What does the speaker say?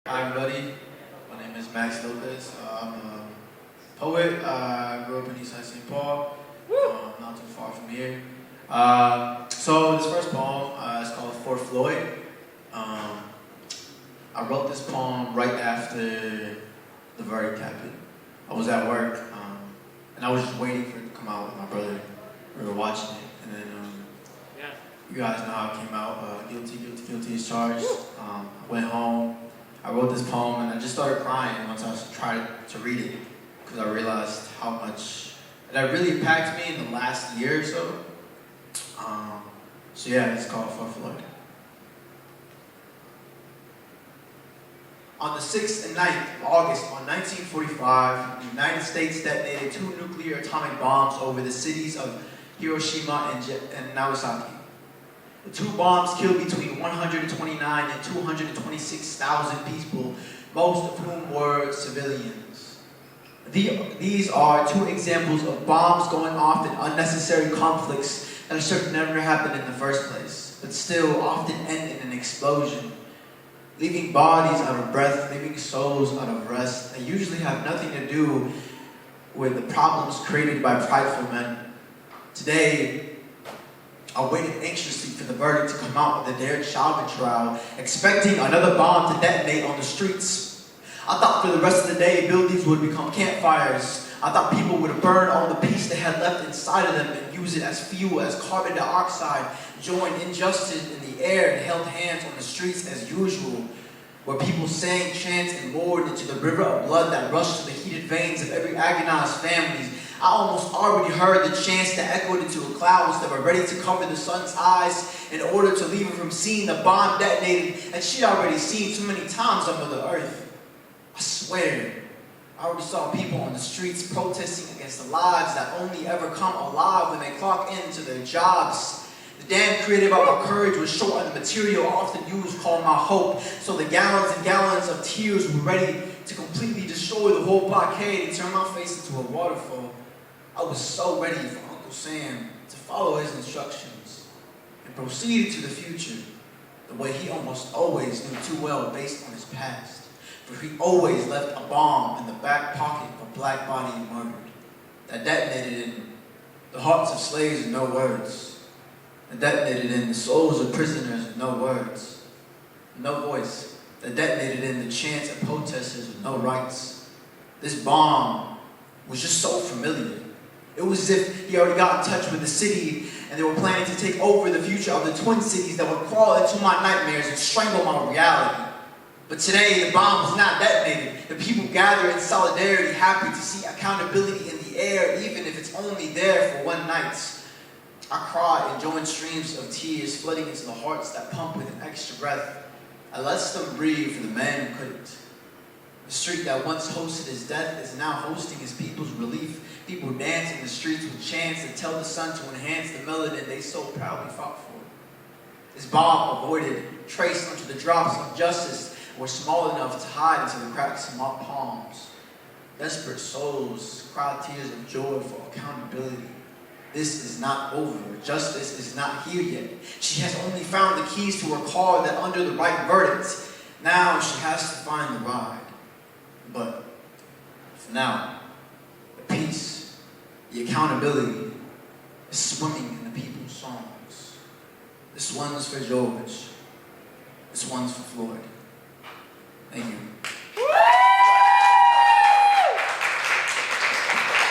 Hi everybody, my name is Lopez. I'm a poet. I grew up in East St. Paul, not too far from here. So this first poem is called For Floyd. I wrote this poem right after the verdict happened. I was at work and I was just waiting for it to come out with my brother. We were watching it, and then you guys know how it came out. Guilty as charged. I went home. I wrote this poem and I just started crying once I tried to read it, because I realized how much that really impacted me in the last year or so. So yeah, it's called For Floyd. On the 6th and 9th of August of 1945, the United States detonated 2 nuclear atomic bombs over the cities of Hiroshima and Nagasaki. The 2 bombs killed between 129 and 226,000 people, most of whom were civilians. These are 2 examples of bombs going off in unnecessary conflicts that should never happen in the first place, but still often end in an explosion, leaving bodies out of breath, leaving souls out of rest. They usually have nothing to do with the problems created by prideful men. Today, I waited anxiously for the verdict to come out of the Derek Chauvin trial, expecting another bomb to detonate on the streets. I thought for the rest of the day, buildings would become campfires. I thought people would burn all the peace they had left inside of them and use it as fuel, as carbon dioxide, join injustice in the air and held hands on the streets as usual, where people sang chants and roared into the river of blood that rushed to the heated veins of every agonized family. I almost already heard the chants that echoed into the clouds that were ready to cover the sun's eyes in order to leave her from seeing the bomb detonated that she'd already seen too many times on Mother Earth. I swear, I already saw people on the streets protesting against the lives that only ever come alive when they clock into their jobs. The damn creative of my courage was short on the material often used called my hope, so the gallons and gallons of tears were ready to completely destroy the whole blockade and turn my face into a waterfall. I was so ready for Uncle Sam to follow his instructions and proceed to the future the way he almost always knew too well based on his past. For he always left a bomb in the back pocket of a black body murdered that detonated in the hearts of slaves with no words, that detonated in the souls of prisoners with no words, no voice, that detonated in the chants of protesters with no rights. This bomb was just so familiar. It was as if he already got in touch with the city and they were planning to take over the future of the twin cities that would crawl into my nightmares and strangle my reality. But today, the bomb was not detonated. The people gathered in solidarity, happy to see accountability in the air, even if it's only there for one night. I cried and joined streams of tears flooding into the hearts that pump with an extra breath. I let them breathe for the man who couldn't. The street that once hosted his death is now hosting his people's relief. People dance in the streets with chants that tell the sun to enhance the melanin they so proudly fought for. This bomb avoided trace unto the drops of justice were small enough to hide into the cracks of my palms. Desperate souls cry tears of joy for accountability. This is not over. Justice is not here yet. She has only found the keys to her car that under the right verdict. Now she has to find the ride. But for now, the peace, the accountability is swimming in the people's songs. This one's for George. This one's for Floyd.